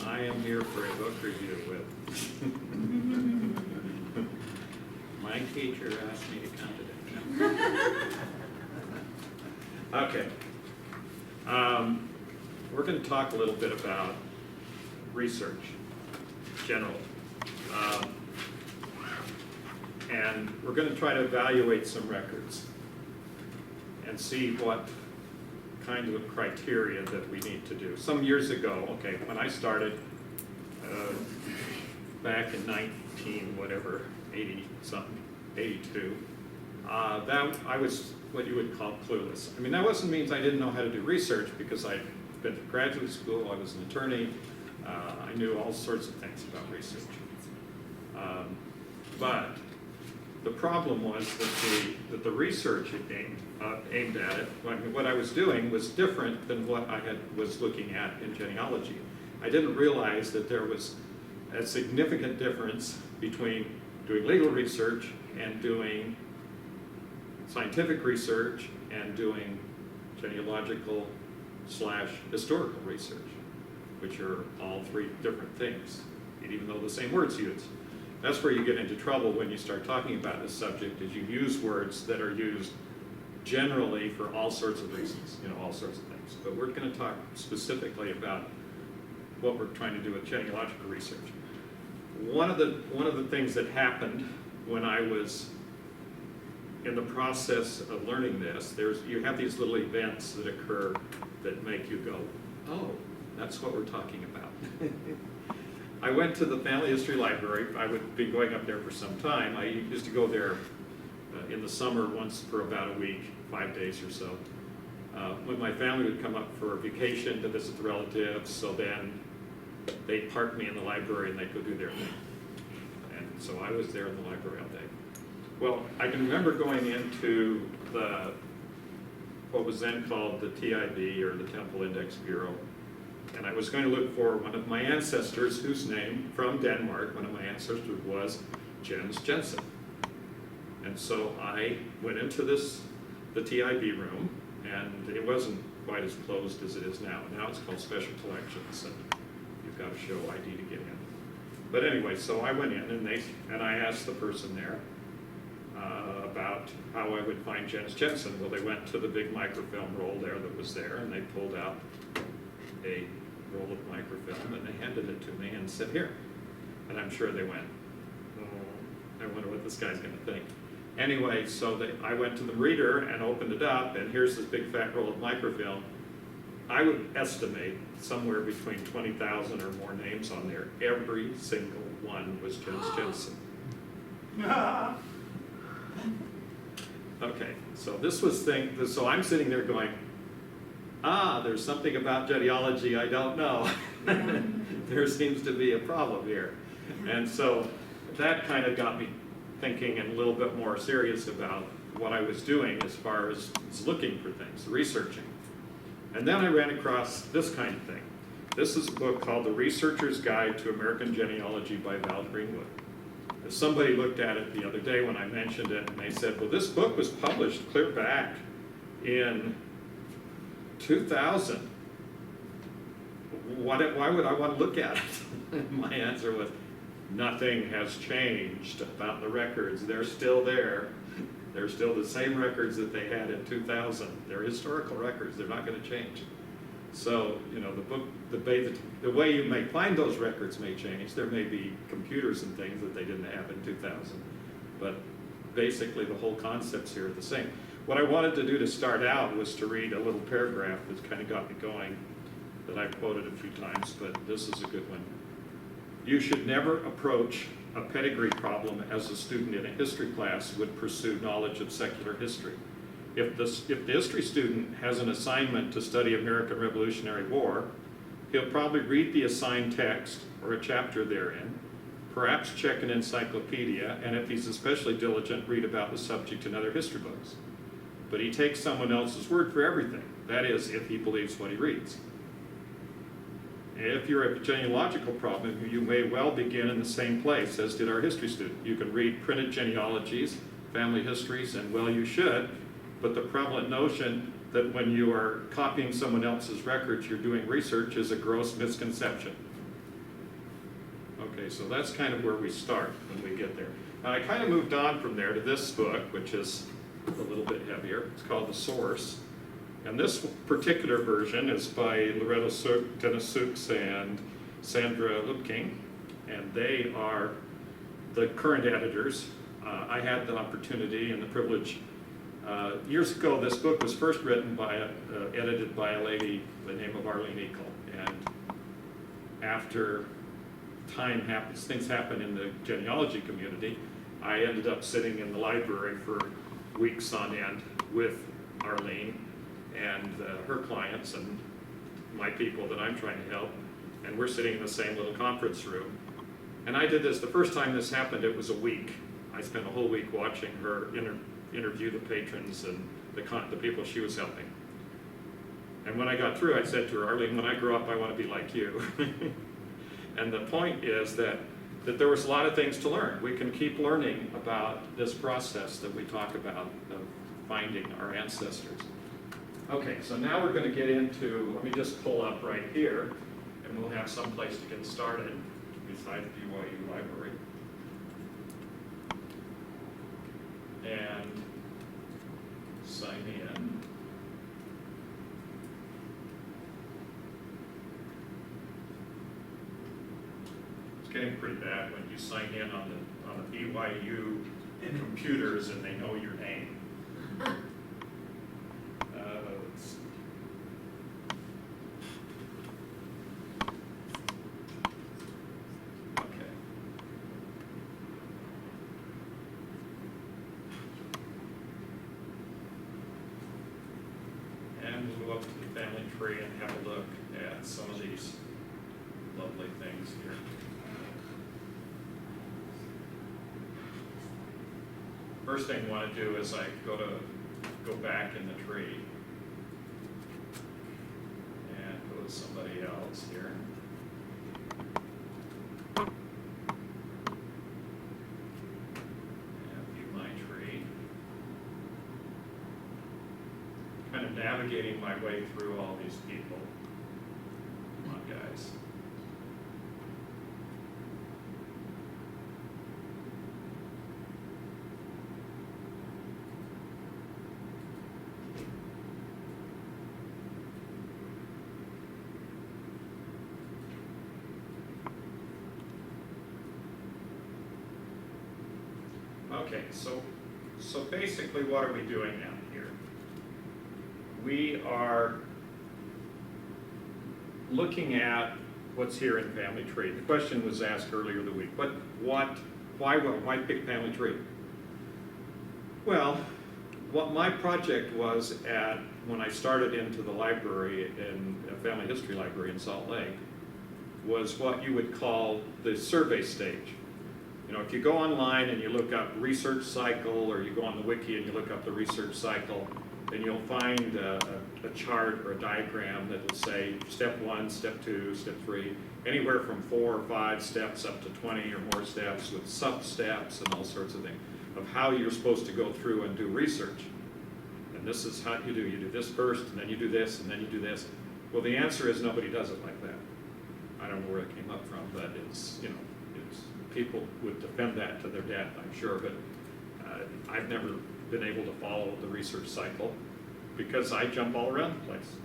I am here for a book review with. My teacher asked me to come today. Okay. We're going to talk a little bit about research, generally. And we're going to try to evaluate some records and see what kind of criteria that we need to do. Some years ago, okay, when I started back in 82, that I was what you would call clueless. I mean, that wasn't means I didn't know how to do research, because I'd been to graduate school, I was an attorney, I knew all sorts of things about research. But the problem was that the research aimed at it, what I was doing was different than what I was looking at in genealogy. I didn't realize that there was a significant difference between doing legal research and doing scientific research and doing genealogical/historical research, which are all three different things, even though the same words used. That's where you get into trouble when you start talking about this subject, is you use words that are used generally for all sorts of reasons, all sorts of things. But we're going to talk specifically about what we're trying to do with genealogical research. One of the things that happened when I was in the process of learning this, you have these little events that occur that make you go, oh, that's what we're talking about. I went to the family history library. I would be going up there for some time. I used to go there in the summer once for about a week, 5 days or so. When my family would come up for a vacation to visit the relatives, so then they'd park me in the library and they'd go do their thing. And so I was there in the library all day. Well, I can remember going into what was then called the TIB, or the Temple Index Bureau, and I was going to look for one of my ancestors, whose name, from Denmark, one of my ancestors was Jens Jensen. And so I went into the TIB room, and it wasn't quite as closed as it is now. Now it's called Special Collections, and you've got to show ID to get in. But anyway, so I went in, and I asked the person there about how I would find Jens Jensen. Well, they went to the big microfilm roll that was there, and they pulled out a roll of microfilm, and they handed it to me and said, here. And I'm sure they went, oh, I wonder what this guy's going to think. Anyway, so I went to the reader and opened it up, and here's this big fat roll of microfilm. I would estimate somewhere between 20,000 or more names on there. Every single one was Jens Jensen. Okay, so so I'm sitting there going, there's something about genealogy I don't know. There seems to be a problem here. And so that kind of got me thinking and a little bit more serious about what I was doing as far as looking for things, researching. And then I ran across this kind of thing. This is a book called The Researcher's Guide to American Genealogy by Val Greenwood. Somebody looked at it the other day when I mentioned it, and they said, well, this book was published clear back in 2000. Why would I want to look at it? My answer was, nothing has changed about the records. They're still there. They're still the same records that they had in 2000. They're historical records. They're not going to change. So, the way you may find those records may change. There may be computers and things that they didn't have in 2000. But basically, the whole concepts here are the same. What I wanted to do to start out was to read a little paragraph that kind of got me going, that I've quoted a few times, but this is a good one. You should never approach a pedigree problem as a student in a history class would pursue knowledge of secular history. If the history student has an assignment to study American Revolutionary War, he'll probably read the assigned text or a chapter therein, perhaps check an encyclopedia, and if he's especially diligent, read about the subject in other history books. But he takes someone else's word for everything. That is, if he believes what he reads. If you're a genealogical problem, you may well begin in the same place as did our history student. You can read printed genealogies, family histories, and well, you should, but the prevalent notion that when you are copying someone else's records, you're doing research is a gross misconception. Okay, so that's kind of where we start when we get there. Now, I kind of moved on from there to this book, which is a little bit heavier. It's called The Source. And this particular version is by Loretto Geonamescom and Sandra Lupking, and they are the current editors. I had the opportunity and the privilege. Years ago, this book was first written by, edited by a lady by the name of Arlene Ekel. And after time happens, things happen in the genealogy community, I ended up sitting in the library for weeks on end with Arlene and her clients and my people that I'm trying to help. And we're sitting in the same little conference room. And I did this, the first time this happened, it was a week. I spent a whole week watching her interview the patrons and the people she was helping. And when I got through, I said to her, Arlene, when I grow up, I want to be like you. And the point is that there was a lot of things to learn. We can keep learning about this process that we talk about of finding our ancestors. Okay, so now we're going to get into, let me just pull up right here, and we'll have some place to get started besides BYU Library. And sign in. It's getting pretty bad when you sign in on the BYU computers and they know your name. Let's see. Okay. And we'll go up to the family tree and have a look at some of these lovely things here. First thing I want to do is I go back in the tree and go to somebody else here. And view my tree. Kind of navigating my way through all these people. Come on, guys. Okay, so basically what are we doing now here? We are looking at what's here in family tree. The question was asked earlier in the week, why pick family tree? Well, what my project was when I started into the library, in a family history library in Salt Lake, was what you would call the survey stage. You know, if you go online and you look up research cycle, or you go on the wiki and you look up the research cycle, then you'll find a chart or a diagram that will say step 1, step 2, step 3, anywhere from 4 or 5 steps up to 20 or more steps with sub-steps and all sorts of things of how you're supposed to go through and do research. And this is how you do this first, and then you do this, and then you do this. Well, the answer is nobody does it like that. I don't know where it came up from, but it's, you know, people would defend that to their death, I'm sure, but I've never been able to follow the research cycle because I jump all around the place.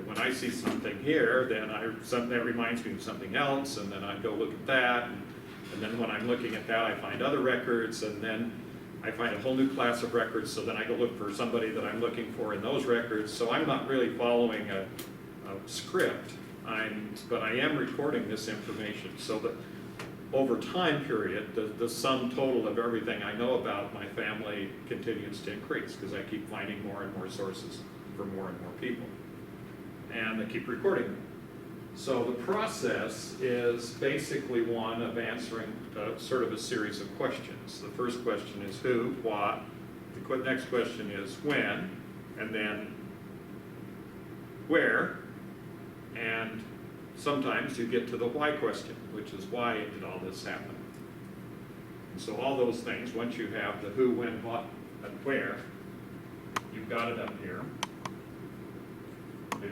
When I see something here, then something that reminds me of something else, and then I go look at that, and then when I'm looking at that, I find other records, and then I find a whole new class of records, so then I go look for somebody that I'm looking for in those records. So I'm not really following a script, but I am recording this information so that over time period, the sum total of everything I know about my family continues to increase because I keep finding more and more sources for more and more people. And I keep recording them. So the process is basically one of answering sort of a series of questions. The first question is who, what, the next question is when, and then where, and sometimes you get to the why question, which is why did all this happen? And so all those things, once you have the who, when, what, and where, you've got it up here. Who,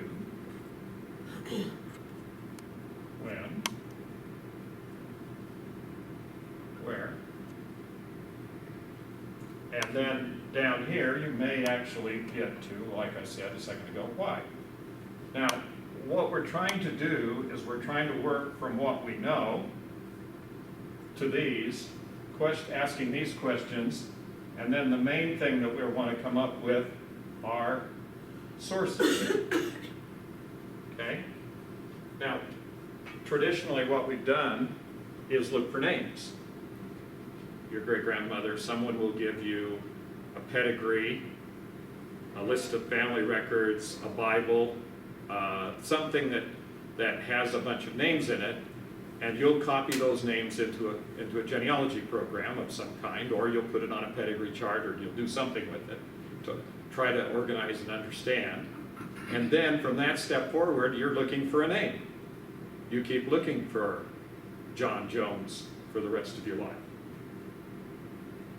when, And then down here, you may actually get to, like I said a second ago, why. Now, what we're trying to do is we're trying to work from what we know to these, asking these questions, and then the main thing that we want to come up with are sources. Okay? Now, traditionally what we've done is look for names. Your great-grandmother, someone will give you a pedigree, a list of family records, a Bible, something that has a bunch of names in it, and you'll copy those names into a genealogy program of some kind, or you'll put it on a pedigree chart, or you'll do something with it to try to organize and understand. And then from that step forward, you're looking for a name. You keep looking for John Jones for the rest of your life.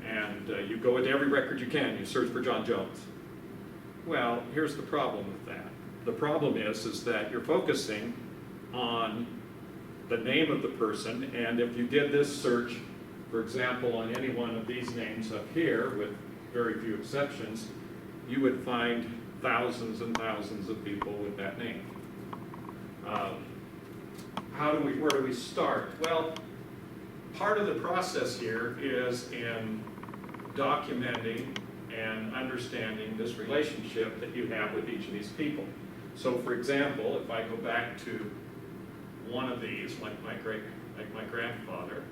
And you go into every record you can, you search for John Jones. Well, here's the problem with that. The problem is that you're focusing on the name of the person, and if you did this search, for example, on any one of these names up here, with very few exceptions, you would find thousands and thousands of people with that name. Where do we start? Well, part of the process here is in documenting and understanding this relationship that you have with each of these people. So, for example, if I go back to one of these, like my grandfather,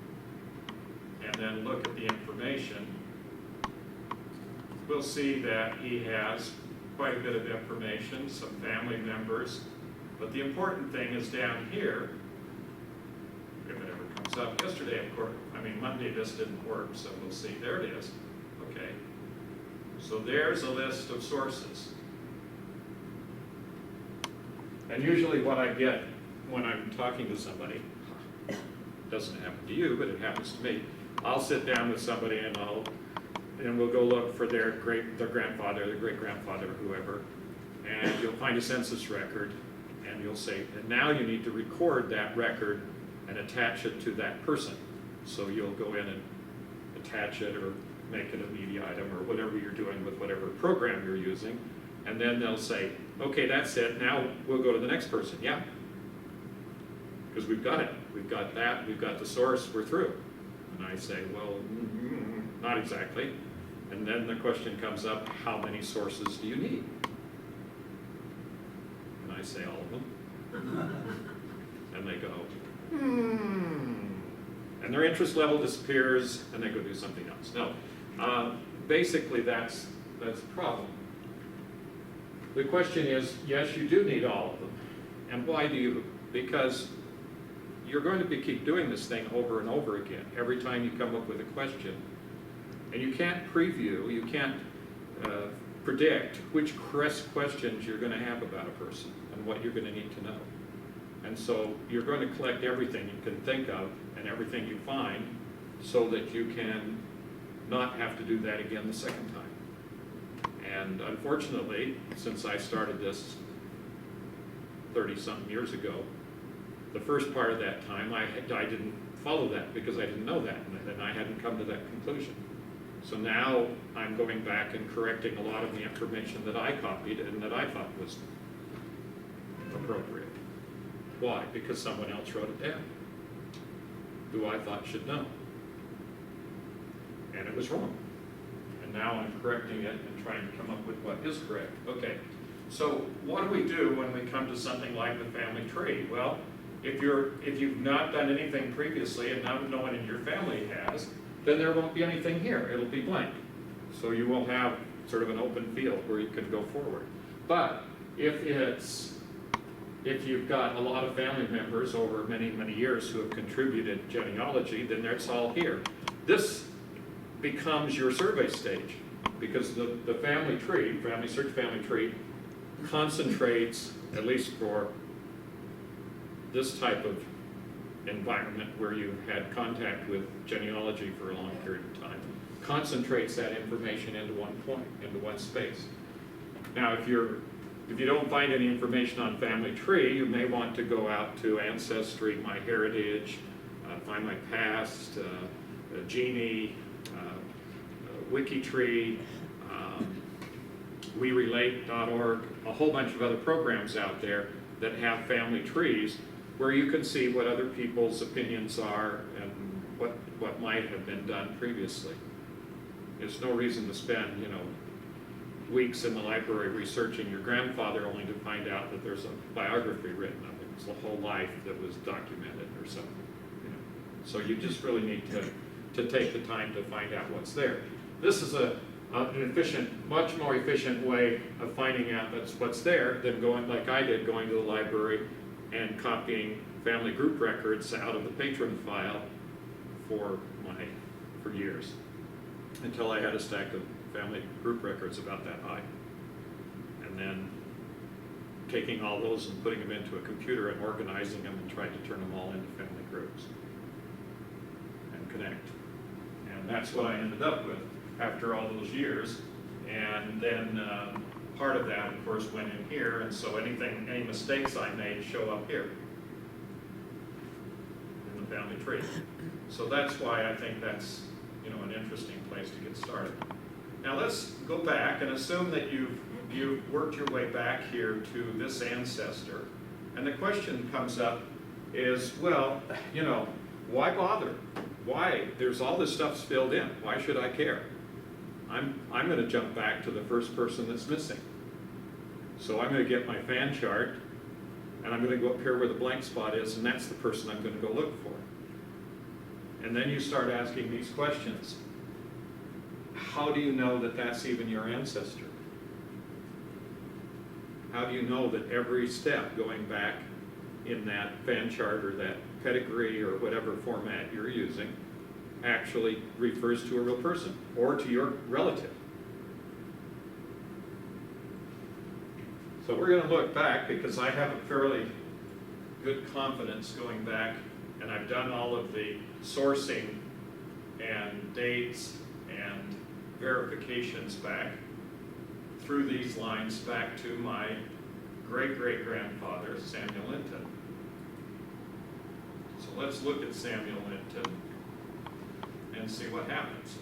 and then look at the information, we'll see that he has quite a bit of information, some family members, but the important thing is down here, if it ever comes up. Yesterday, of course, Monday this didn't work, so we'll see. There it is. Okay. So there's a list of sources. And usually what I get when I'm talking to somebody, doesn't happen to you, but it happens to me, I'll sit down with somebody and we'll go look for their grandfather, their great-grandfather, whoever, and you'll find a census record, and you'll say, and now you need to record that record and attach it to that person. So you'll go in and attach it or make it a media item or whatever you're doing with whatever program you're using, and then they'll say, okay, that's it, now we'll go to the next person. Yeah, because we've got it, we've got that, we've got the source, we're through. And I say, well, not exactly. And then the question comes up, how many sources do you need? And I say, all of them. And they go, and their interest level disappears, and they go do something else. No, basically that's the problem. The question is, yes, you do need all of them. And why do you? Because you're going to keep doing this thing over and over again every time you come up with a question. And you can't preview, you can't predict which questions you're going to have about a person and what you're going to need to know. And so you're going to collect everything you can think of and everything you find so that you can not have to do that again the second time. And unfortunately, since I started this 30-something years ago, the first part of that time I didn't follow that because I didn't know that, and I hadn't come to that conclusion. So now I'm going back and correcting a lot of the information that I copied and that I thought was appropriate. Why? Because someone else wrote it down, who I thought should know. And it was wrong. And now I'm correcting it and trying to come up with what is correct. Okay, so what do we do when we come to something like the family tree? Well, if you've not done anything previously and no one in your family has, then there won't be anything here. It'll be blank. So you will have sort of an open field where you can go forward. But if you've got a lot of family members over many, many years who have contributed genealogy, then it's all here. This becomes your survey stage because the family tree, family tree, concentrates, at least for this type of environment where you've had contact with genealogy for a long period of time, concentrates that information into one point, into one space. Now, if you don't find any information on family tree, you may want to go out to Ancestry, MyHeritage, Find My Past, Genie, WikiTree, WeRelate.org, a whole bunch of other programs out there that have family trees where you can see what other people's opinions are and what might have been done previously. There's no reason to spend, weeks in the library researching your grandfather only to find out that there's a biography written of him. It's the whole life that was documented or something. So you just really need to take the time to find out what's there. This is an efficient, much more efficient way of finding out what's there than going, like I did, going to the library and copying family group records out of the patron file for years, until I had a stack of family group records about that high. And then taking all those and putting them into a computer and organizing them and trying to turn them all into family groups and connect. And that's what I ended up with after all those years. And then part of that, of course, went in here, and so any mistakes I made show up here in the family tree. So that's why I think that's an interesting place to get started. Now let's go back and assume that you've worked your way back here to this ancestor, and the question comes up is, well, why bother? Why? There's all this stuff filled in. Why should I care? I'm going to jump back to the first person that's missing. So I'm going to get my fan chart, and I'm going to go up here where the blank spot is, and that's the person I'm going to go look for. And then you start asking these questions. How do you know that that's even your ancestor? How do you know that every step going back in that fan chart or that pedigree or whatever format you're using actually refers to a real person or to your relative? So we're going to look back because I have a fairly good confidence going back, and I've done all of the sourcing and dates and verifications back through these lines back to my great-great-grandfather, Samuel Linton. So let's look at Samuel Linton and see what happens.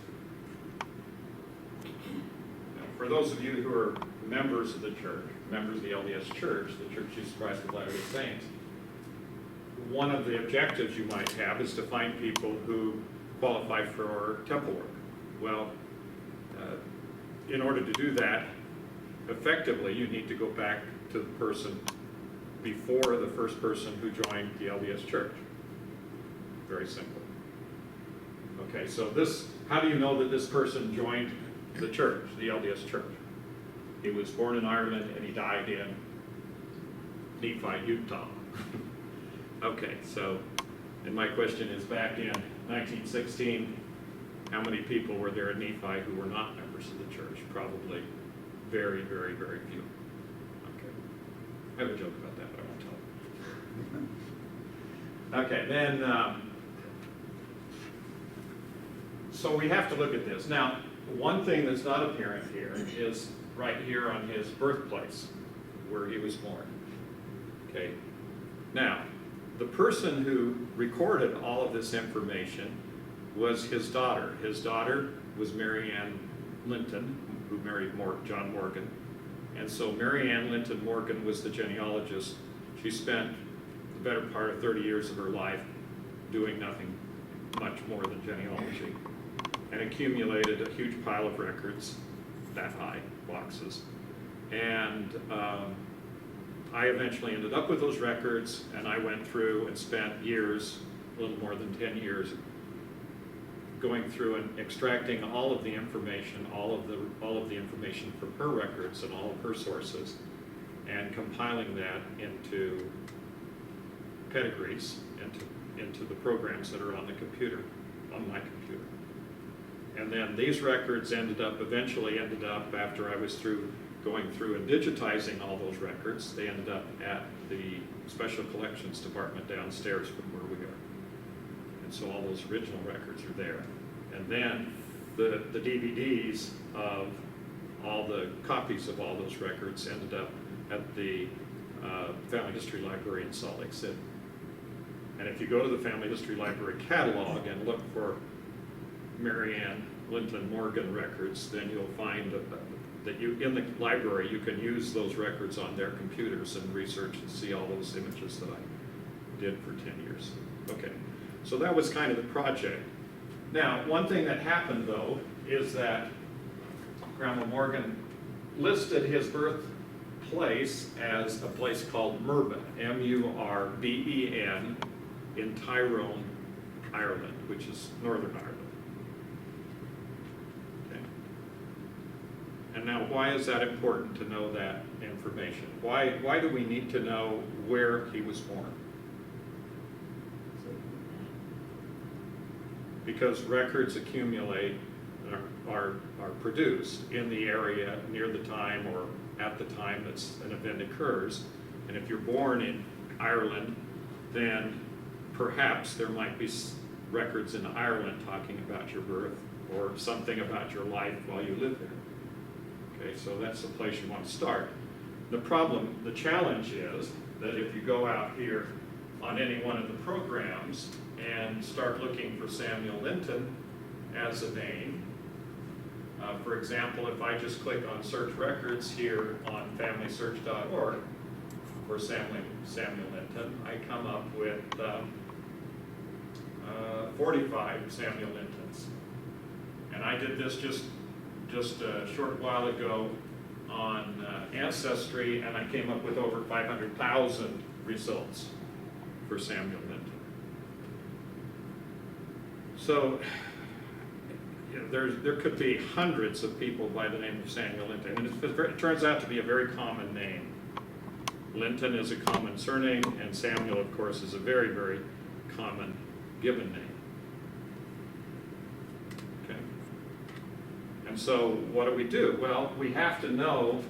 Now, for those of you who are members of the church, members of the LDS Church, the Church of Jesus Christ of Latter-day Saints, one of the objectives you might have is to find people who qualify for temple work. Well, in order to do that effectively, you need to go back to the person before the first person who joined the LDS Church. Very simple. Okay, so how do you know that this person joined the church, the LDS Church? He was born in Ireland and he died in Nephi, Utah. Okay, so, and my question is, back in 1916, how many people were there in Nephi who were not members of the church? Probably very, very, very few. Okay. I have a joke about that, but I won't tell it. Okay, then, so we have to look at this. Now, one thing that's not apparent here is right here on his birthplace, where he was born. Okay. Now, the person who recorded all of this information was his daughter. His daughter was Mary Ann Linton, who married John Morgan. And so Mary Ann Linton Morgan was the genealogist. She spent the better part of 30 years of her life doing nothing much more than genealogy, and accumulated a huge pile of records, that high, boxes. And I eventually ended up with those records, and I went through and spent years, a little more than 10 years, going through and extracting all of the information, all of the information from her records and all of her sources, and compiling that into pedigrees, into the programs that are on the computer, on my computer. And then these records eventually ended up, after I was going through and digitizing all those records, they ended up at the Special Collections Department downstairs from where we are. And so all those original records are there. And then the DVDs of all the copies of all those records ended up at the Family History Library in Salt Lake City. And if you go to the Family History Library catalog and look for Mary Ann Linton Morgan records, then you'll find that you, in the library, you can use those records on their computers and research and see all those images that I did for 10 years. Okay, so that was kind of the project. Now, one thing that happened, though, is that Grandma Morgan listed his birthplace as a place called Murben, M-U-R-B-E-N, in Tyrone, Ireland, which is Northern Ireland. Okay. And now, why is that important to know that information? Why do we need to know where he was born? Because records accumulate, are produced in the area near the time or at the time that an event occurs. And if you're born in Ireland, then perhaps there might be records in Ireland talking about your birth or something about your life while you live there. Okay, so that's the place you want to start. The challenge is that if you go out here on any one of the programs and start looking for Samuel Linton as a name, for example, if I just click on search records here on familysearch.org for Samuel Linton, I come up with 45 Samuel Lintons. And I did this just a short while ago on Ancestry, and I came up with over 500,000 results for Samuel Linton. So there could be hundreds of people by the name of Samuel Linton, and it turns out to be a very common name. Linton is a common surname, and Samuel, of course, is a very, very common given name. Okay. And so what do? Well, we have to know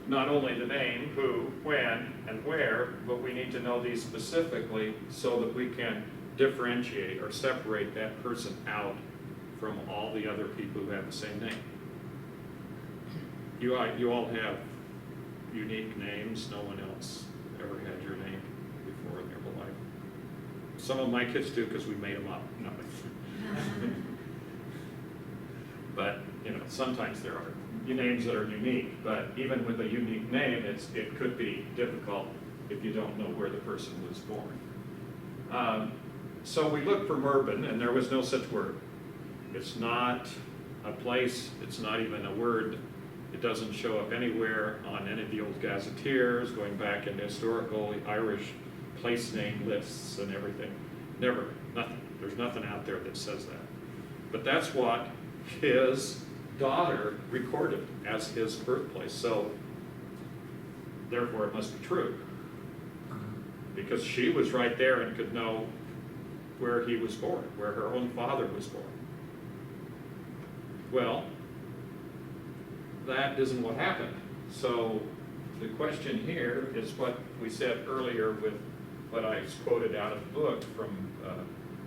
not only the name, who, when, and where, but we need to know these specifically so that we can differentiate or separate that person out from all the other people who have the same name. You all have unique names. No one else ever had your name before in their whole life. Some of my kids do because we made them up. No. But sometimes there are names that are unique. But even with a unique name, it could be difficult if you don't know where the person was born. So we looked for Murben, and there was no such word. It's not a place. It's not even a word. It doesn't show up anywhere on any of the old gazetteers, going back into historical Irish place name lists and everything. Never, nothing. There's nothing out there that says that. But that's what his daughter recorded as his birthplace. So, therefore, it must be true. Because she was right there and could know where he was born, where her own father was born. Well, that isn't what happened. So the question here is what we said earlier with what I quoted out of the book from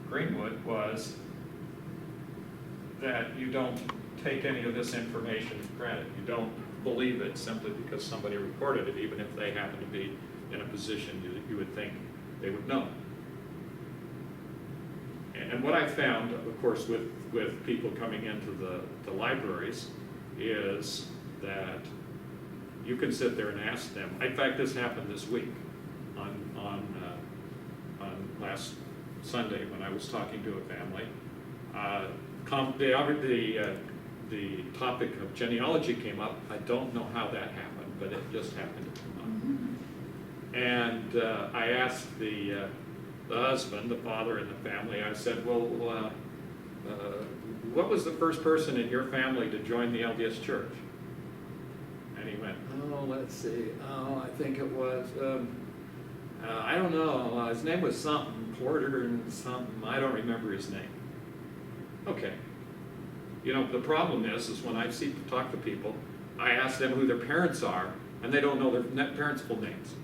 Greenwood, was that you don't take any of this information for granted. You don't believe it simply because somebody recorded it, even if they happen to be in a position that you would think they would know. And what I found, of course, with people coming into the libraries is that you can sit there and ask them. In fact, this happened this week on last Sunday when I was talking to a family. The topic of genealogy came up. I don't know how that happened, but it just happened to come up. And I asked the husband, the father in the family, I said, well, what was the first person in your family to join the LDS Church? And he went, oh, let's see. Oh, I think it was, I don't know. His name was something, Porter and something. I don't remember his name. Okay. The problem is when I talk to people, I ask them who their parents are, and they don't know their parents' full names.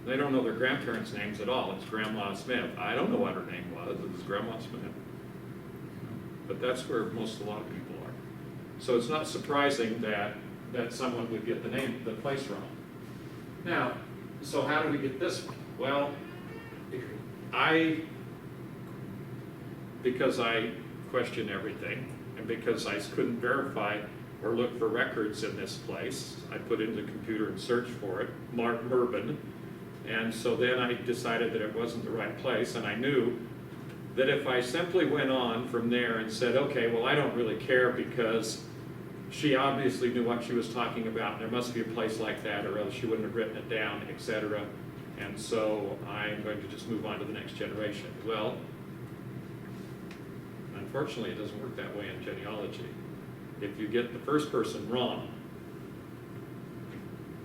They don't know their grandparents' names at all. It's Grandma Smith. I don't know what her name was. It was Grandma Smith. But that's where a lot of people are. So it's not surprising that someone would get the place wrong. Now, so how do we get this one? Well, because I question everything, and because I couldn't verify or look for records in this place, I put in the computer and searched for it, Mark Mervyn, and so then I decided that it wasn't the right place, and I knew that if I simply went on from there and said, okay, well, I don't really care because she obviously knew what she was talking about, and there must be a place like that, or else she wouldn't have written it down, etc. And so I'm going to just move on to the next generation. Well, unfortunately, it doesn't work that way in genealogy. If you get the first person wrong,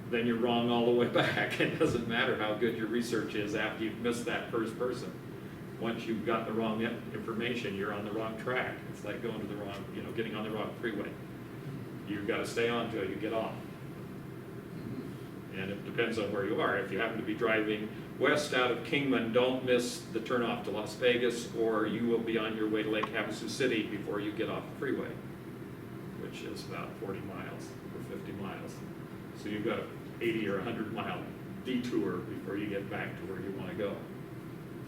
then you're wrong all the way back. It doesn't matter how good your research is after you've missed that first person. Once you've got the wrong information, you're on the wrong track. It's like going to the wrong, getting on the wrong freeway. You've got to stay on until you get off. And it depends on where you are. If you happen to be driving west out of Kingman, don't miss the turnoff to Las Vegas, or you will be on your way to Lake Havasu City before you get off the freeway, which is about 40 miles or 50 miles. So you've got an 80 or 100-mile detour before you get back to where you want to go.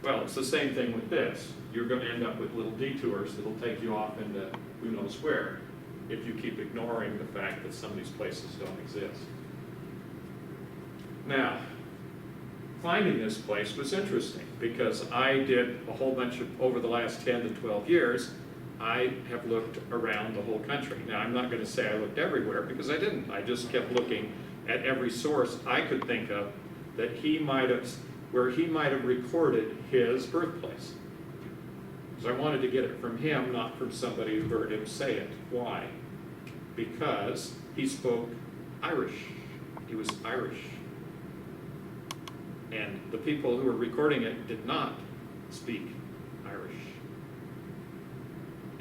Well, it's the same thing with this. You're going to end up with little detours that'll take you off into who knows where if you keep ignoring the fact that some of these places don't exist. Now, finding this place was interesting because I did a whole bunch of, over the last 10 to 12 years, I have looked around the whole country. Now, I'm not going to say I looked everywhere because I didn't. I just kept looking at every source I could think of that he might have, where he might have recorded his birthplace. Because I wanted to get it from him, not from somebody who heard him say it. Why? Because he spoke Irish. He was Irish. And the people who were recording it did not speak Irish.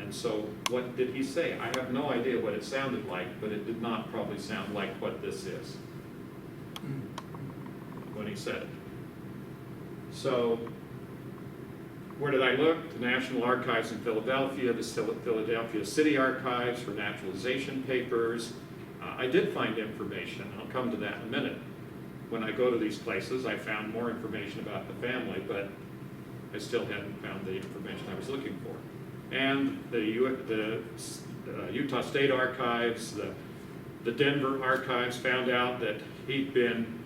And so what did he say? I have no idea what it sounded like, but it did not probably sound like what this is when he said it. So where did I look? The National Archives in Philadelphia, the Philadelphia City Archives for naturalization papers. I did find information. I'll come to that in a minute. When I go to these places, I found more information about the family, but I still hadn't found the information I was looking for. And the Utah State Archives, the Denver Archives found out that he'd been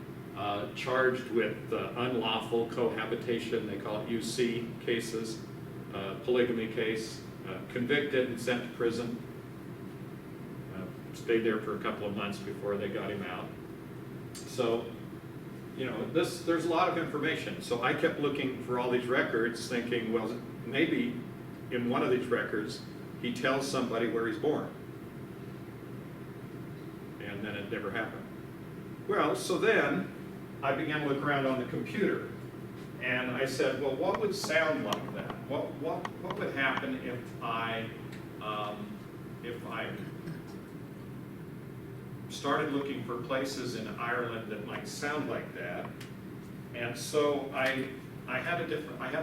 charged with unlawful cohabitation, they call it UC cases, polygamy case, convicted and sent to prison, stayed there for a couple of months before they got him out. So, there's a lot of information. So I kept looking for all these records thinking, well, maybe in one of these records, he tells somebody where he's born. And then it never happened. Well, so then I began to look around on the computer. And I said, well, what would sound like that? What would happen if I started looking for places in Ireland that might sound like that? And so I had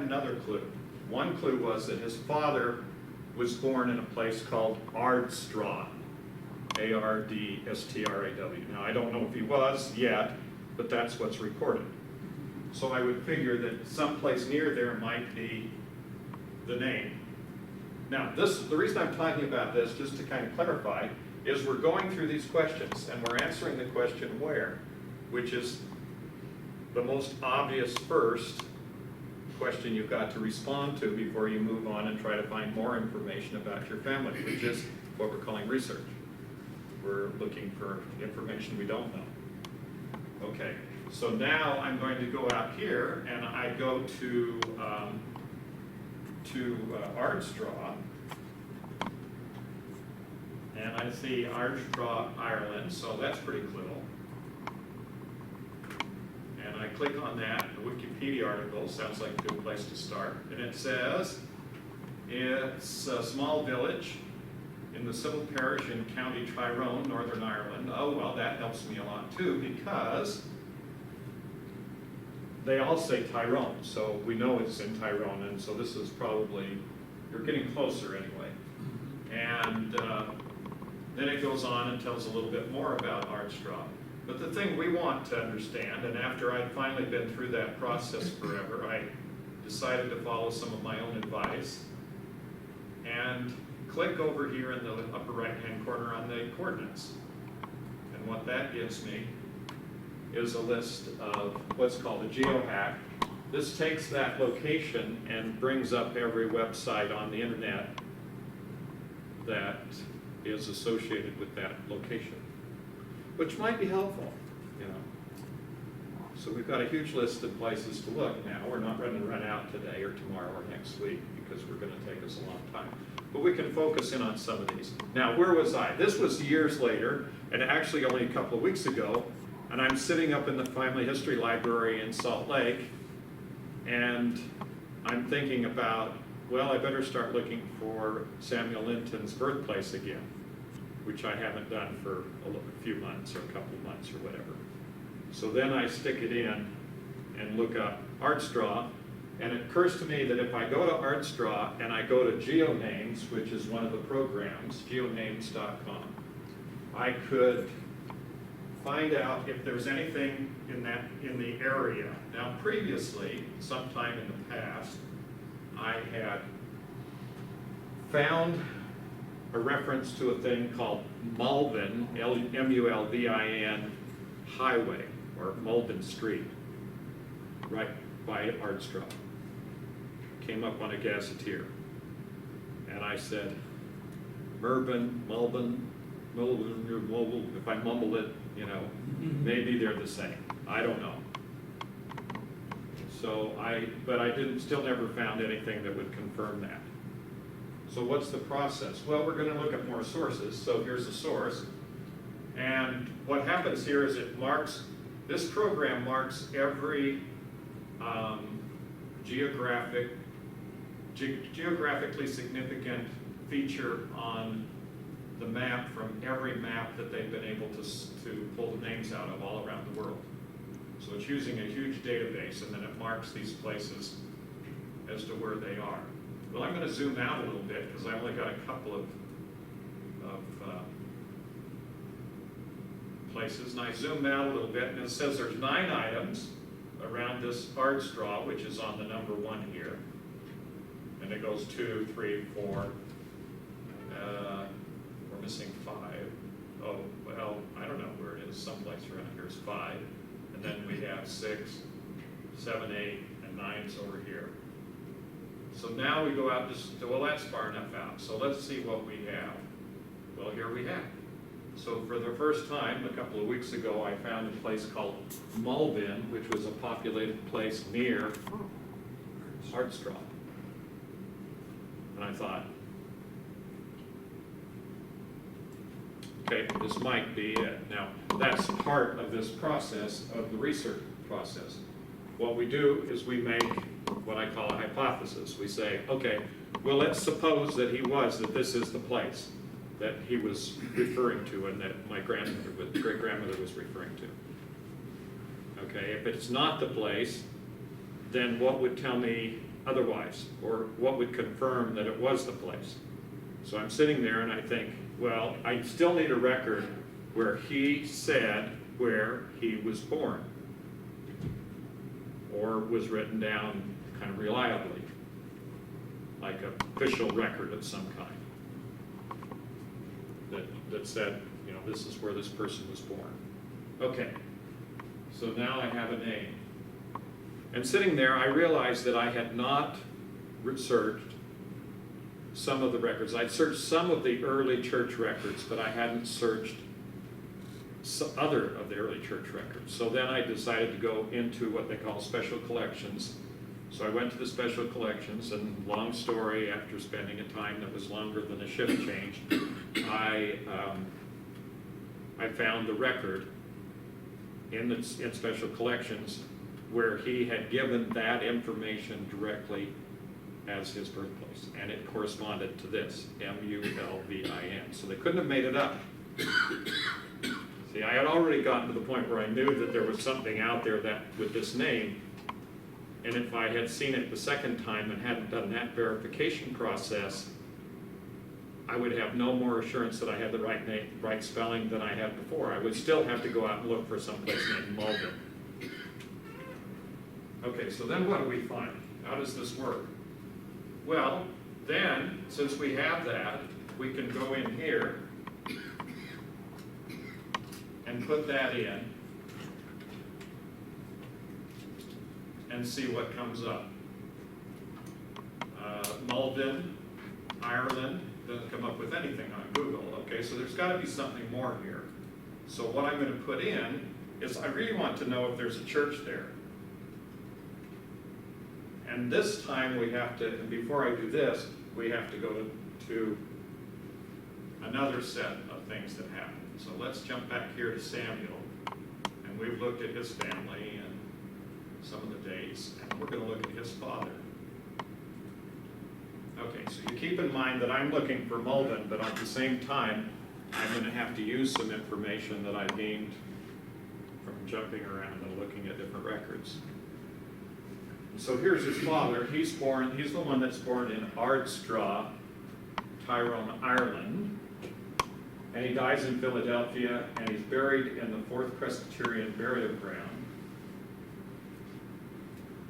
another clue. One clue was that his father was born in a place called Ardstraw, A-R-D-S-T-R-A-W. Now, I don't know if he was yet, but that's what's recorded. So I would figure that someplace near there might be the name. Now, the reason I'm talking about this, just to kind of clarify, is we're going through these questions, and we're answering the question where, which is the most obvious first question you've got to respond to before you move on and try to find more information about your family, which is what we're calling research. We're looking for information we don't know. Okay, so now I'm going to go out here, and I go to Ardstraw, and I see Ardstraw, Ireland, so that's pretty cool. And I click on that. The Wikipedia article sounds like a good place to start. And it says, it's a small village in the civil parish in County Tyrone, Northern Ireland. Oh, well, that helps me a lot too, because they all say Tyrone, so we know it's in Tyrone, and so this is probably, you're getting closer anyway. And then it goes on and tells a little bit more about Ardstraw. But the thing we want to understand, and after I'd finally been through that process forever, I decided to follow some of my own advice. and click over here in the upper right-hand corner on the coordinates. And what that gives me is a list of what's called a geohack. This takes that location and brings up every website on the internet that is associated with that location, which might be helpful, you know. So we've got a huge list of places to look now. We're not going to run out today or tomorrow or next week because we're going to take us a long time. But we can focus in on some of these. Now, where was I? This was years later, and actually only a couple of weeks ago, and I'm sitting up in the Family History Library in Salt Lake, and I'm thinking about, well, I better start looking for Samuel Linton's birthplace again, which I haven't done for a few months or a couple of months or whatever. So then I stick it in and look up ArtStraw, and it occurs to me that if I go to ArtStraw and I go to Geonames, which is one of the programs, Geonamescom, I could find out if there's anything in the area. Now previously, sometime in the past, I had found a reference to a thing called Mulvin, M-U-L-V-I-N Highway, or Mulvin Street, right by ArtStraw. Came up on a gazetteer. And I said, Mulvin, if I mumble it, you know, maybe they're the same. I don't know. So but I still never found anything that would confirm that. So what's the process? Well, we're going to look at more sources. So here's a source. And what happens here is this program marks every geographically significant feature on the map from every map that they've been able to pull the names out of all around the world. So it's using a huge database, and then it marks these places as to where they are. Well, I'm going to zoom out a little bit because I only got a couple of places, and I zoomed out a little bit, and it says there's 9 items around this ArtStraw, which is on the number 1 here, and it goes 2, 3, 4. We're missing 5. Oh, well, I don't know where it is. Someplace around here is 5. And then we have 6, 7, 8, and 9's over here. So now we go out, well, that's far enough out. So let's see what we have. Well, here we have. So for the first time, a couple of weeks ago, I found a place called Mulvin, which was a populated place near ArtStraw. And I thought, okay, this might be it. Now, that's part of this process, of the research process. What we do is we make what I call a hypothesis. We say, okay, well, let's suppose that this is the place that he was referring to and that my great-grandmother was referring to. Okay, if it's not the place, then what would tell me otherwise? Or what would confirm that it was the place? So I'm sitting there and I think, well, I still need a record where he said where he was born, or was written down kind of reliably, like an official record of some kind that said, you know, this is where this person was born. Okay, so now I have a name. And sitting there, I realized that I had not researched some of the records. I'd searched some of the early church records, but I hadn't searched some other of the early church records. So then I decided to go into what they call special collections. So I went to the special collections, and long story, after spending a time that was longer than a shift change, I found the record in special collections where he had given that information directly as his birthplace, and it corresponded to this, M-U-L-V-I-N. So they couldn't have made it up. See, I had already gotten to the point where I knew that there was something out there that with this name, and if I had seen it the second time and hadn't done that verification process, I would have no more assurance that I had the right name, right spelling than I had before. I would still have to go out and look for someplace named Mulvin. Okay, so then what do we find? How does this work? Well, Then, since we have that, we can go in here and put that in and see what comes up. Malden, Ireland, doesn't come up with anything on Google, okay? So there's got to be something more here. So what I'm going to put in is I really want to know if there's a church there. And this time we have to, and before I do this, we have to go to another set of things that happen. So let's jump back here to Samuel. And we've looked at his family and some of the dates, and we're going to look at his father. Okay, so you keep in mind that I'm looking for Malden, but at the same time, I'm going to have to use some information that I gained from jumping around and looking at different records. So here's his father. He's the one that's born in Ardstraw, Tyrone, Ireland. And he dies in Philadelphia, and he's buried in the 4th Presbyterian burial ground.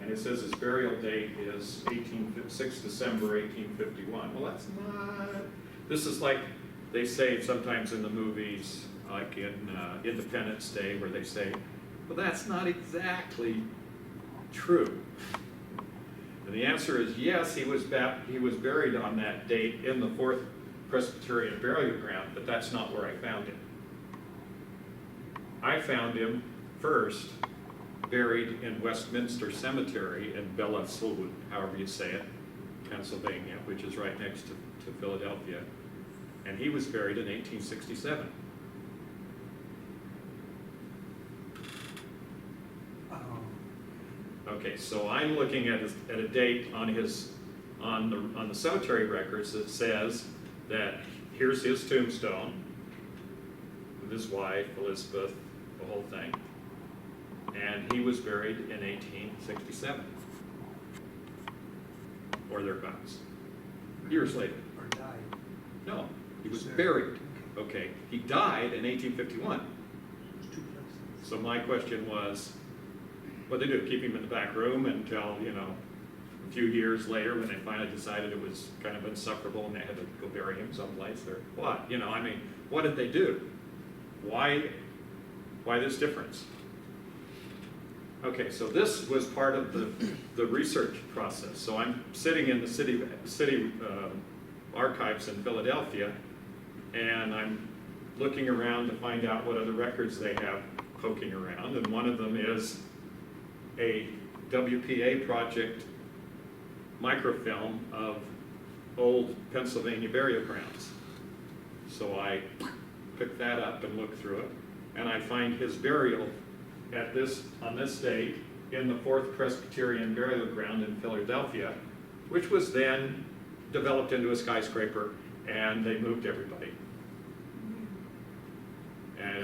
And it says his burial date is 6 December 1851. Well, that's not... This is like they say sometimes in the movies, like in Independence Day, where they say, well, that's not exactly true. And the answer is yes, he was buried on that date in the 4th Presbyterian burial ground, but that's not where I found him. I found him first buried in Westminster Cemetery in Bellefontaine, however you say it, Pennsylvania, which is right next to Philadelphia. And he was buried in 1867. Okay, so I'm looking at a date on the cemetery records that says that here's his tombstone with his wife, Elizabeth, the whole thing. And he was buried in 1867. Or thereabouts. Years later. Or died. No, he was buried. Okay, he died in 1851. So my question was, what did they do? Keep him in the back room until, a few years later when they finally decided it was kind of insufferable and they had to go bury him someplace, or what? What did they do? Why this difference? Okay, so this was part of the research process. So I'm sitting in the city archives in Philadelphia, and I'm looking around to find out what other records they have poking around, and one of them is a WPA project microfilm of old Pennsylvania burial grounds. So I picked that up and looked through it, and I find his burial on this date in the 4th Presbyterian burial ground in Philadelphia, which was then developed into a skyscraper, and they moved everybody.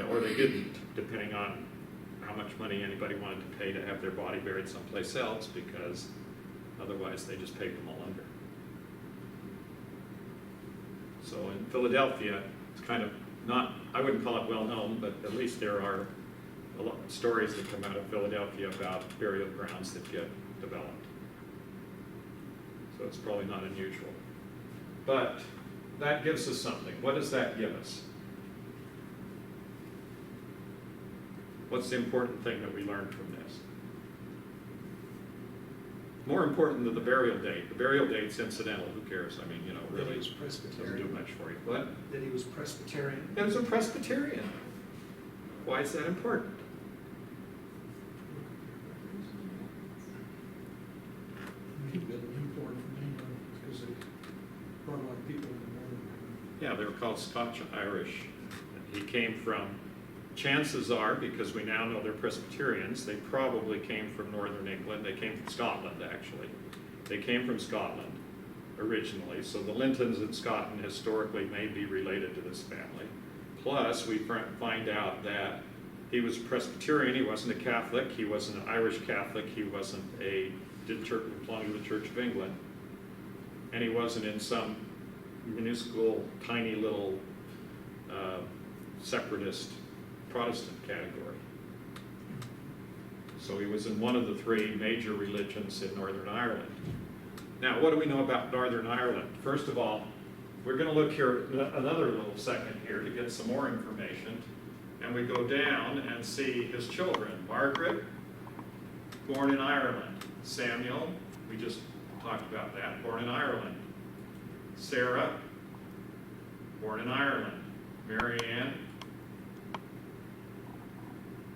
Or they didn't, depending on how much money anybody wanted to pay to have their body buried someplace else, because otherwise they just paved them all under. So in Philadelphia, it's kind of not, I wouldn't call it well known, but at least there are a lot of stories that come out of Philadelphia about burial grounds that get developed. So it's probably not unusual. But that gives us something. What does that give us? What's the important thing that we learned from this? More important than the burial date. The burial date's incidental. Who cares? Really That he was doesn't Presbyterian. do much for you. What? That he was Presbyterian. He was a Presbyterian. Why is that important? He'd been imported from England because they brought a lot of people in the northern. Yeah, they were called Scotch-Irish. He came from, chances are, because we now know they're Presbyterians, they probably came from northern England. They came from Scotland, actually. They came from Scotland originally. So the Lintons in Scotland historically may be related to this family. Plus, we find out that he was a Presbyterian. He wasn't a Catholic. He wasn't an Irish Catholic. He wasn't didn't belong to the Church of England. And he wasn't in some minuscule, tiny little separatist Protestant category. So he was in one of the three major religions in Northern Ireland. Now, what do we know about Northern Ireland? First of all, we're going to look here another little second here to get some more information. And we go down and see his children. Margaret, born in Ireland. Samuel, we just talked about that, born in Ireland. Sarah, born in Ireland. Mary Ann,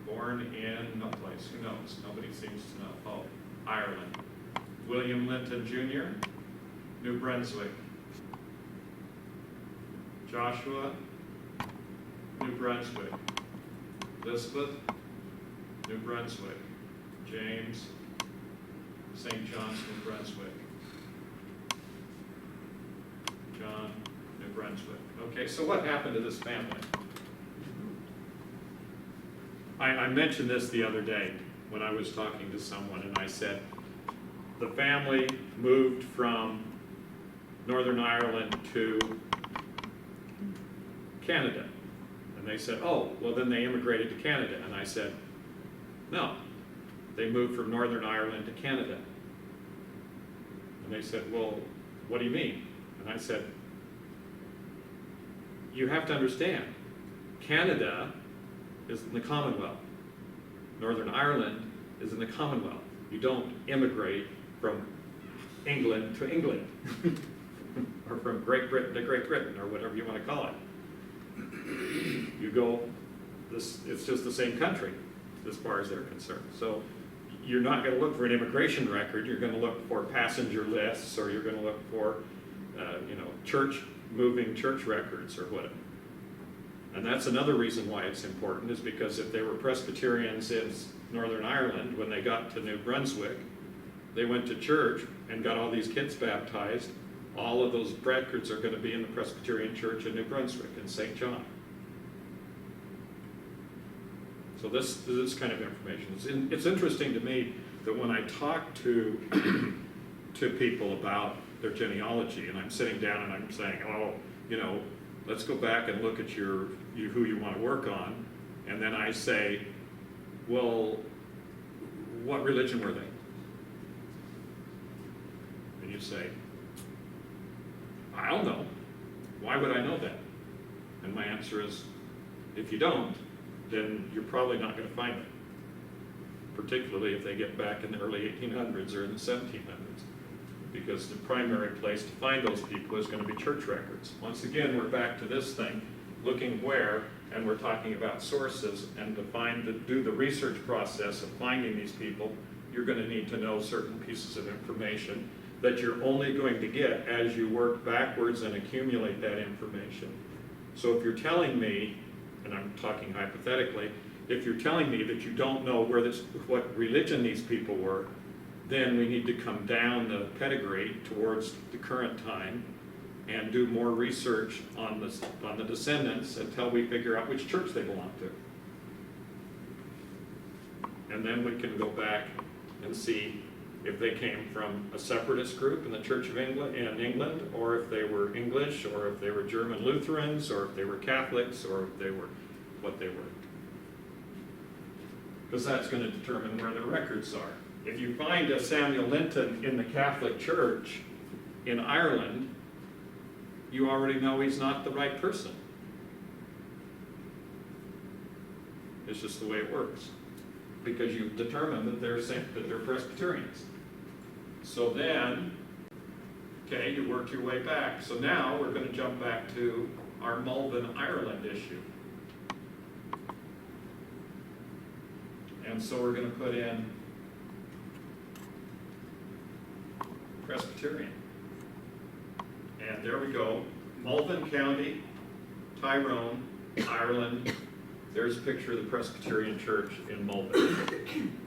born in no place, who knows? Nobody seems to know. Oh, Ireland. William Linton Jr., New Brunswick. Joshua, New Brunswick. Elizabeth, New Brunswick. James, St. John's, New Brunswick. John, New Brunswick. Okay, so what happened to this family? I mentioned this the other day when I was talking to someone, and I said, the family moved from Northern Ireland to Canada. And they said, oh, well then they immigrated to Canada. And I said, no, they moved from Northern Ireland to Canada. And they said, well, what do you mean? And I said, you have to understand, Canada is in the Commonwealth. Northern Ireland is in the Commonwealth. You don't immigrate from England to England, or from Great Britain to Great Britain, or whatever you want to call it. You go, it's just the same country as far as they're concerned. So you're not going to look for an immigration record. You're going to look for passenger lists, or you're going to look for, moving church records or whatever. And that's another reason why it's important, is because if they were Presbyterians in Northern Ireland, when they got to New Brunswick, they went to church and got all these kids baptized. All of those records are going to be in the Presbyterian Church in New Brunswick in St. John. So this kind of information. It's interesting to me that when I talk to people about their genealogy, and I'm sitting down and I'm saying, oh, let's go back and look at who you want to work on, and then I say, well, what religion were they? And you say, I don't know. Why would I know that? And my answer is, if you don't, then you're probably not going to find it, particularly if they get back in the early 1800s or in the 1700s, because the primary place to find those people is going to be church records. Once again, we're back to this thing, looking where, and we're talking about sources, and to do the research process of finding these people, you're going to need to know certain pieces of information that you're only going to get as you work backwards and accumulate that information. So if you're telling me, and I'm talking hypothetically, if you're telling me that you don't know what religion these people were, then we need to come down the pedigree towards the current time and do more research on the descendants until we figure out which church they belong to. And then we can go back and see if they came from a separatist group in the Church of England, or if they were English, or if they were German Lutherans, or if they were Catholics, or if they were what they were. Because that's going to determine where the records are. If you find a Samuel Linton in the Catholic Church in Ireland, you already know he's not the right person. It's just the way it works, because you've determined that they're Presbyterians. So then, okay, you work your way back. So now we're going to jump back to our Malvern, Ireland issue. And so we're going to put in Presbyterian. And there we go. Malvern County, Tyrone, Ireland. There's a picture of the Presbyterian Church in Malvern.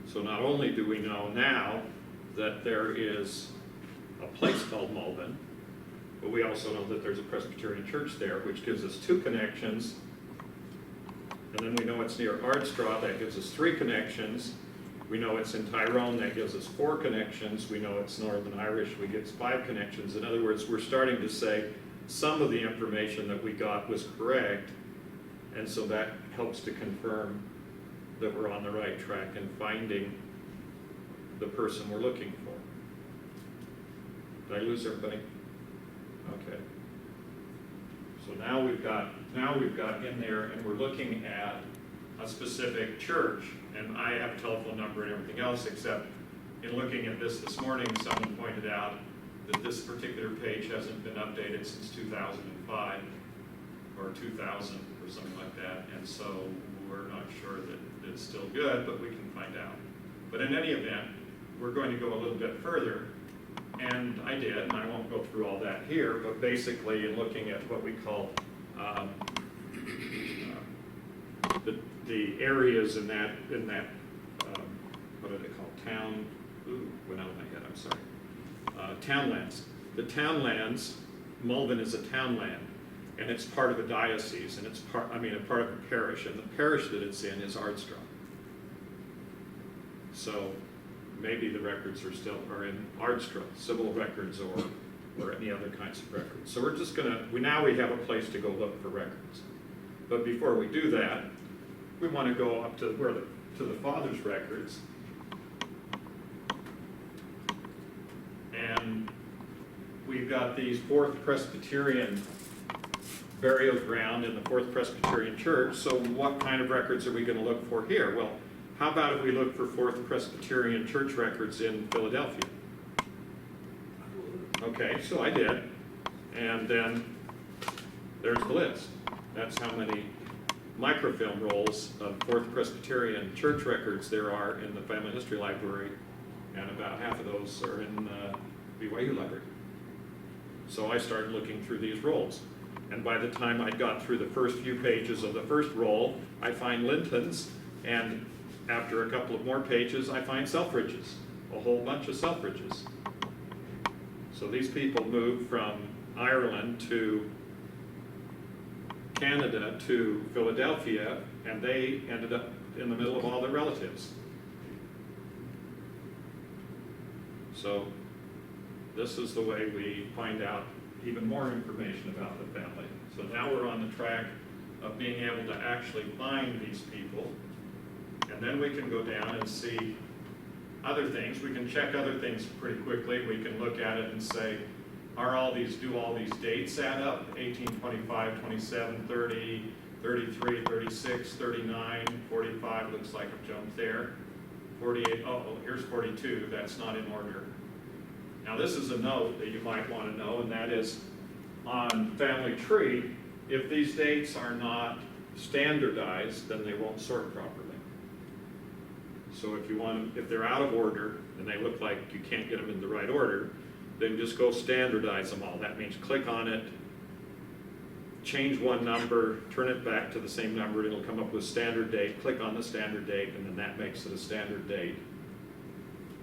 So not only do we know now that there is a place called Malvern, but we also know that there's a Presbyterian church there, which gives us 2 connections. And then we know it's near Ardstraw, that gives us 3 connections. We know it's in Tyrone, that gives us 4 connections. We know it's Northern Irish, we get 5 connections. In other words, we're starting to say some of the information that we got was correct, and so that helps to confirm that we're on the right track in finding the person we're looking for. Did I lose everybody? Okay. So now we've got in there, and we're looking at a specific church, and I have a telephone number and everything else, except in looking at this morning, someone pointed out that this particular page hasn't been updated since 2005 or 2000 or something like that, and so we're not sure that it's still good, but we can find out. But in any event, we're going to go a little bit further, and I did, and I won't go through all that here, but basically in looking at what we call the areas in that what are they called? Went out of my head, I'm sorry. Townlands. The townlands, Malvern is a townland, and it's part of a diocese, and it's a part of a parish, and the parish that it's in is Ardstraw. So maybe the records are in Ardstraw, civil records or any other kinds of records. So we're just now we have a place to go look for records. But before we do that, we want to go up to the father's records. And we've got these Fourth Presbyterian burial ground in the Fourth Presbyterian Church. So what kind of records are we going to look for here? Well, how about if we look for Fourth Presbyterian Church records in Philadelphia? Okay, so I did. And then there's the list. That's how many microfilm rolls of Fourth Presbyterian Church records there are in the Family History Library, and about half of those are in the BYU Library. So I started looking through these rolls. And by the time I got through the first few pages of the first roll, I find Linton's, and after a couple of more pages, I find Selfridge's, a whole bunch of Selfridge's. So these people moved from Ireland to Canada to Philadelphia, and they ended up in the middle of all their relatives. So this is the way we find out even more information about the family. So now we're on the track of being able to actually find these people, and then we can go down and see other things. We can check other things pretty quickly. We can look at it and say, do all these dates add up? 18, 25, 27, 30, 33, 36, 39, 45, looks like I've jumped there. 48, here's 42, that's not in order. Now this is a note that you might want to know, and that is on Family Tree, if these dates are not standardized, then they won't sort properly. So if they're out of order, and they look like you can't get them in the right order, then just go standardize them all. That means click on it, change one number, turn it back to the same number, and it'll come up with standard date, click on the standard date, and then that makes it a standard date.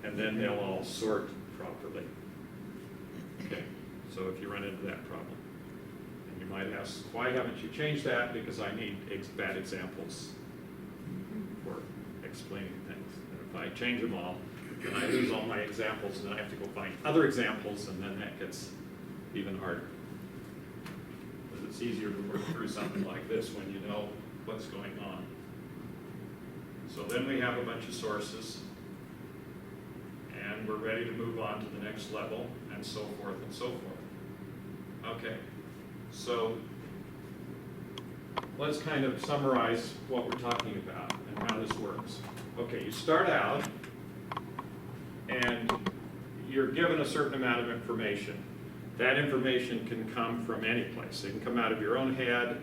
And then they'll all sort properly. Okay, so if you run into that problem. And you might ask, why haven't you changed that? Because I need bad examples for explaining things. And if I change them all, then I lose all my examples, and then I have to go find other examples, and then that gets even harder. Because it's easier to work through something like this when you know what's going on. So then we have a bunch of sources, and we're ready to move on to the next level, and so forth and so forth. Okay, so let's kind of summarize what we're talking about and how this works. Okay, you start out, and you're given a certain amount of information. That information can come from any place. It can come out of your own head,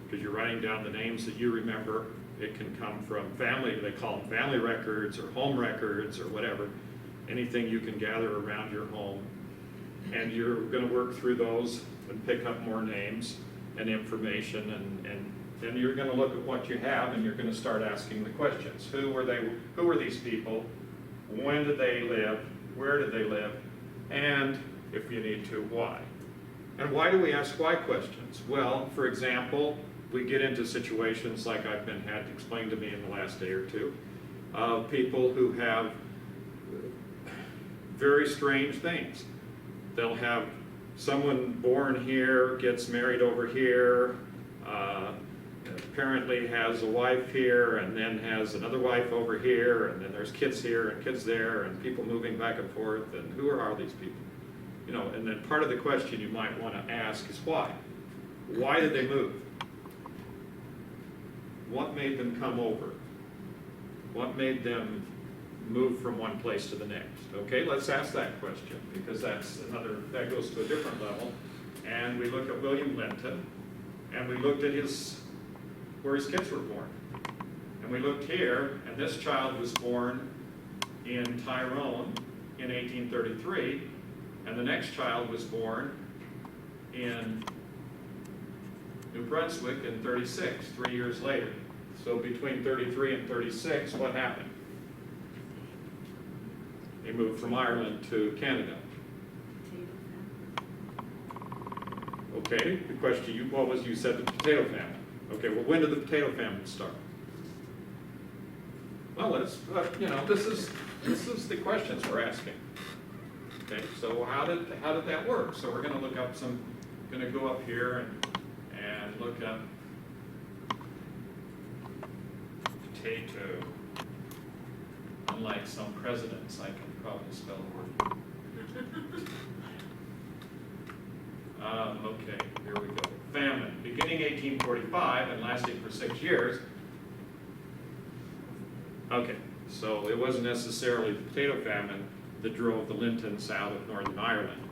because you're writing down the names that you remember. It can come from family, they call them family records or home records or whatever. Anything you can gather around your home. And you're going to work through those and pick up more names and information, and then you're going to look at what you have, and you're going to start asking the questions. Who were these people? When did they live? Where did they live? And if you need to, why? And why do we ask why questions? Well, for example, we get into situations like I've had explained to me in the last day or two, of people who have very strange things. They'll have someone born here, gets married over here, apparently has a wife here and then has another wife over here, and then there's kids here and kids there and people moving back and forth, and who are all these people? You know, and then part of the question you might want to ask is why? Why did they move? What made them come over? What made them move from one place to the next? Okay, let's ask that question, because that goes to a different level. And we look at William Linton, and we looked at where his kids were born. And we looked here, and this child was born in Tyrone in 1833, and the next child was born in New Brunswick in 36, 3 years later. So between 33 and 36, what happened? They moved from Ireland to Canada. Okay, the question you said the potato famine. Okay, well, when did the potato famine start? Well, let's, this is the questions we're asking. Okay, so how did that work? So we're going to look up going to go up here and look up potato. Unlike some presidents, I can probably spell the word. Okay, here we go. Famine, beginning 1845 and lasting for 6 years. Okay, so it wasn't necessarily the potato famine that drove the Lintons out of Northern Ireland.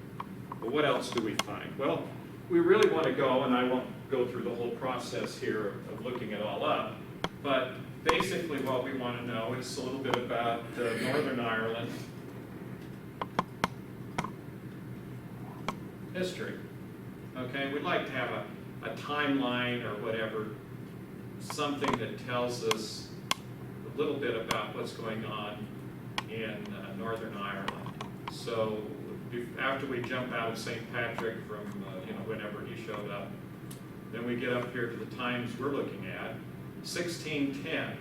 But what else do we find? Well, we really want to go, and I won't go through the whole process here of looking it all up, but basically what we want to know is a little bit about Northern Ireland history. Okay, we'd like to have a timeline or whatever, something that tells us a little bit about what's going on in Northern Ireland. So after we jump out of St. Patrick from whenever he showed up, then we get up here to the times we're looking at. 1610,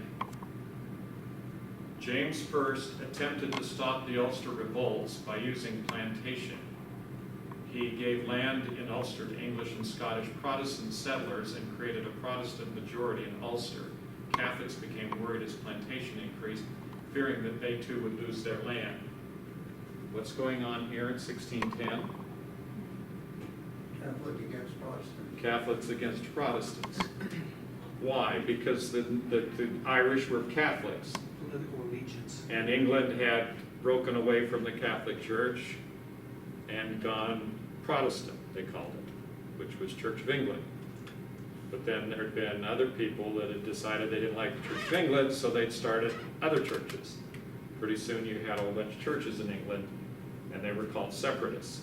James I attempted to stop the Ulster revolts by using plantation. He gave land in Ulster to English and Scottish Protestant settlers and created a Protestant majority in Ulster. Catholics became worried as plantation increased, fearing that they too would lose their land. What's going on here in 1610? Catholic against Protestant. Catholics against Protestants. Why? Because the Irish were Catholics. Political allegiance. And England had broken away from the Catholic Church and gone Protestant, they called it, which was Church of England. But then there had been other people that had decided they didn't like the Church of England, so they'd started other churches. Pretty soon you had a whole bunch of churches in England, and they were called separatists.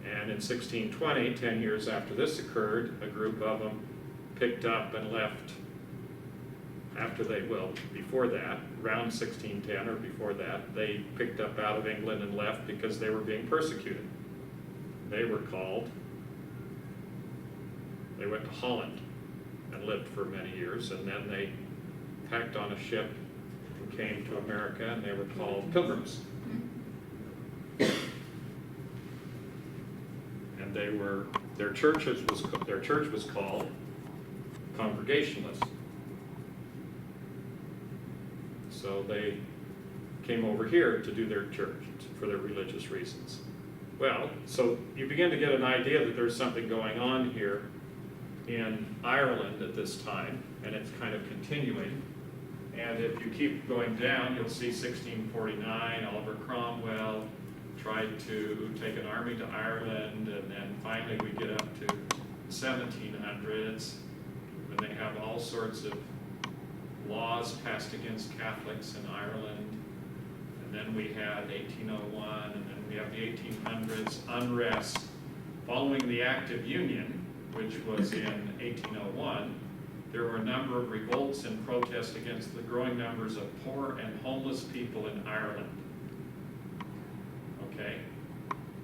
And in 1620, 10 years after this occurred, a group of them picked up and left before that, around 1610 or before that, they picked up out of England and left because they were being persecuted. They went to Holland and lived for many years, and then they packed on a ship and came to America, and they were called Pilgrims. And their church was called Congregationalists. So they came over here to do their church for their religious reasons. Well, so you begin to get an idea that there's something going on here in Ireland at this time, and it's kind of continuing. And if you keep going down, you'll see 1649, Oliver Cromwell tried to take an army to Ireland, and then finally we get up to 1700s, when they have all sorts of laws passed against Catholics in Ireland. And then we had 1801, and then we have the 1800s unrest following the Act of Union, which was in 1801. There were a number of revolts and protests against the growing numbers of poor and homeless people in Ireland. Okay,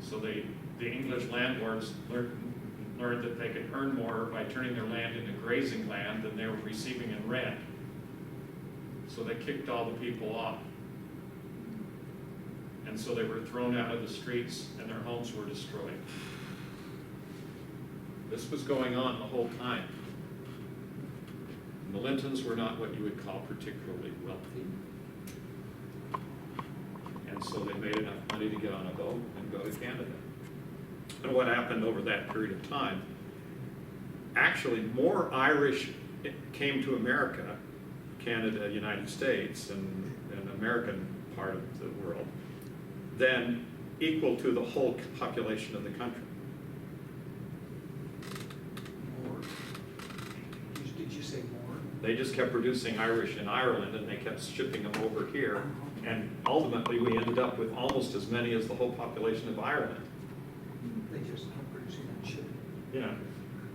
so the English landlords learned that they could earn more by turning their land into grazing land than they were receiving in rent. So they kicked all the people off. And so they were thrown out of the streets and their homes were destroyed. This was going on the whole time. And the Lintons were not what you would call particularly wealthy. And so they made enough money to get on a boat and go to Canada. And what happened over that period of time, actually more Irish came to America, Canada, United States, and American part of the world, than equal to the whole population of the country. More. Did you say more? They just kept producing Irish in Ireland, and they kept shipping them over here, and ultimately we ended up with almost as many as the whole population of Ireland. They just kept producing and shipping. You know,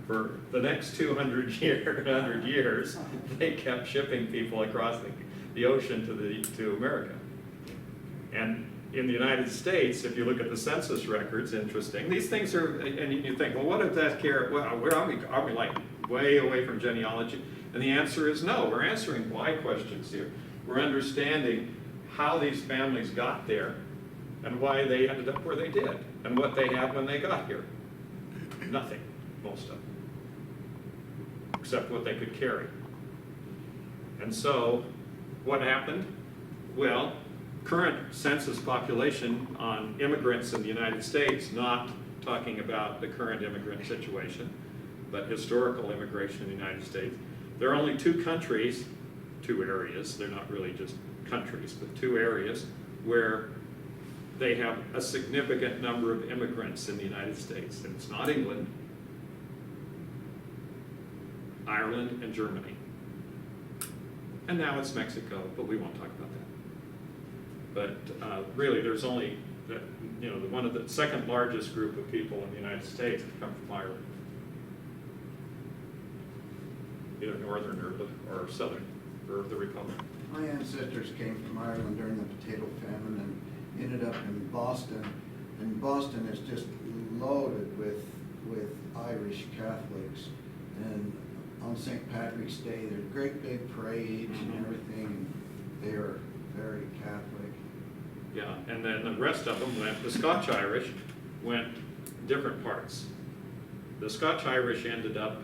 for the next 200 years, they kept shipping people across the ocean to America. And in the United States, if you look at the census records, interesting, these things are, and you think, well, what did that care, well, where are we like way away from genealogy? And the answer is no. We're answering why questions here. We're understanding how these families got there and why they ended up where they did and what they had when they got here. Nothing, most of them, except what they could carry. And so, what happened? Well, current census population on immigrants in the United States, not talking about the current immigrant situation, but historical immigration in the United States, there are only two countries, two areas, they're not really just countries, but two areas where they have a significant number of immigrants in the United States. And it's not England, Ireland, and Germany. And now it's Mexico, but we won't talk about that. But really, there's only, one of the second largest group of people in the United States have come from Ireland. Either northern or southern, or the Republic. My ancestors came from Ireland during the potato famine and ended up in Boston. And Boston is just loaded with Irish Catholics. And on St. Patrick's Day, there's great big parades and everything. And they are very Catholic. Yeah, and then the rest of them went, the Scotch Irish went different parts. The Scotch Irish ended up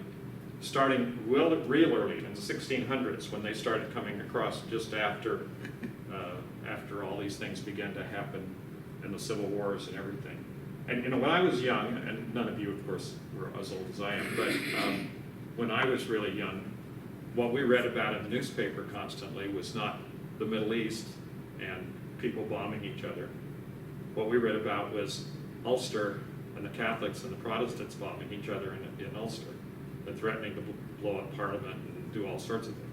starting real early in the 1600s when they started coming across just after all these things began to happen in the Civil Wars and everything. And when I was young, and none of you, of course, were as old as I am, but when I was really young, what we read about in the newspaper constantly was not the Middle East and people bombing each other. What we read about was Ulster and the Catholics and the Protestants bombing each other in Ulster and threatening to blow up Parliament and do all sorts of things.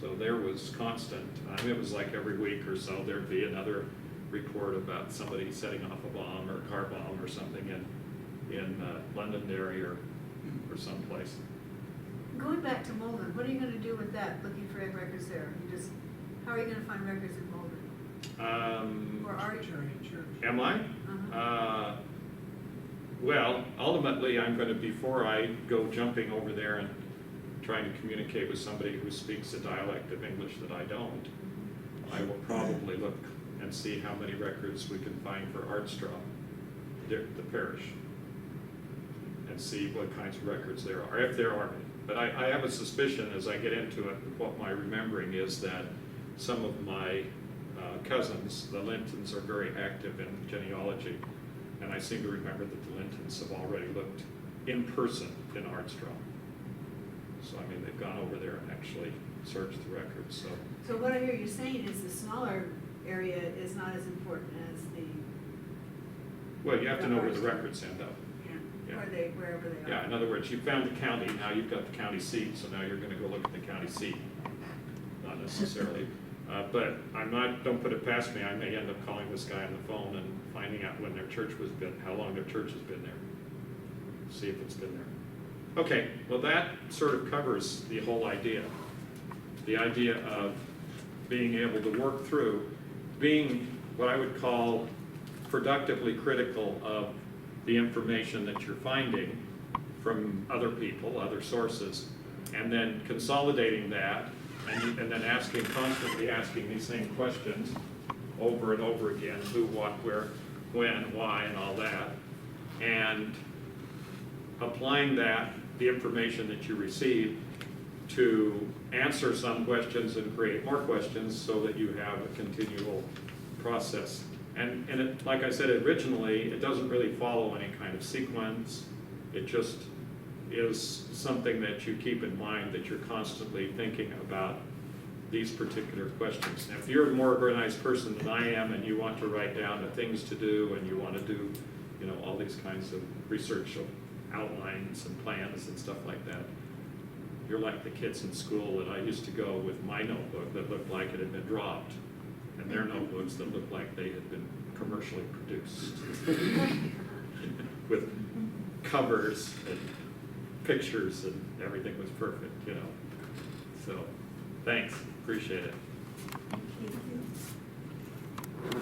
So there was constant, it was like every week or so there'd be another report about somebody setting off a bomb or a car bomb or something in Londonderry or someplace. Going back to Malden, what are you going to do with that, looking for records there? How are you going to find records in Malden? Or are you? Church. Am I? Uh-huh. Well, ultimately, I'm going to, before I go jumping over there and trying to communicate with somebody who speaks a dialect of English that I don't, I will probably look and see how many records we can find for Ardstraw, the parish, and see what kinds of records there are, if there are any. But I have a suspicion as I get into it, what my remembering is that some of my cousins, the Lintons, are very active in genealogy, and I seem to remember that the Lintons have already looked in person in Ardstraw. So, I mean, they've gone over there and actually searched the records, so. So what I hear you saying is the smaller area is not as important as the. Well, you have to know where the records end up. Yeah, Yeah. wherever they are. Yeah, in other words, you found the county, now you've got the county seat, so now you're gonna go look at the county seat. Not necessarily, but don't put it past me, I may end up calling this guy on the phone and finding out when their church was built, how long their church has been there. See if it's been there. Okay, well that sort of covers the whole idea. The idea of being able to work through, being what I would call productively critical of the information that you're finding from other people, other sources, and then consolidating that, and then constantly asking these same questions over and over again: who, what, where, when, why, and all that, and applying that, the information that you receive, to answer some questions and create more questions so that you have a continual process. And it, like I said originally, it doesn't really follow any kind of sequence. It just is something that you keep in mind, that you're constantly thinking about these particular questions. Now, if you're a more organized person than I am and you want to write down the things to do and you want to do, you know, all these kinds of research outlines and plans and stuff like that, you're like the kids in school that I used to go with my notebook that looked like it had been dropped, and their notebooks that looked like they had been commercially produced with covers and pictures, and everything was perfect, you know. So, thanks, appreciate it. Thank you.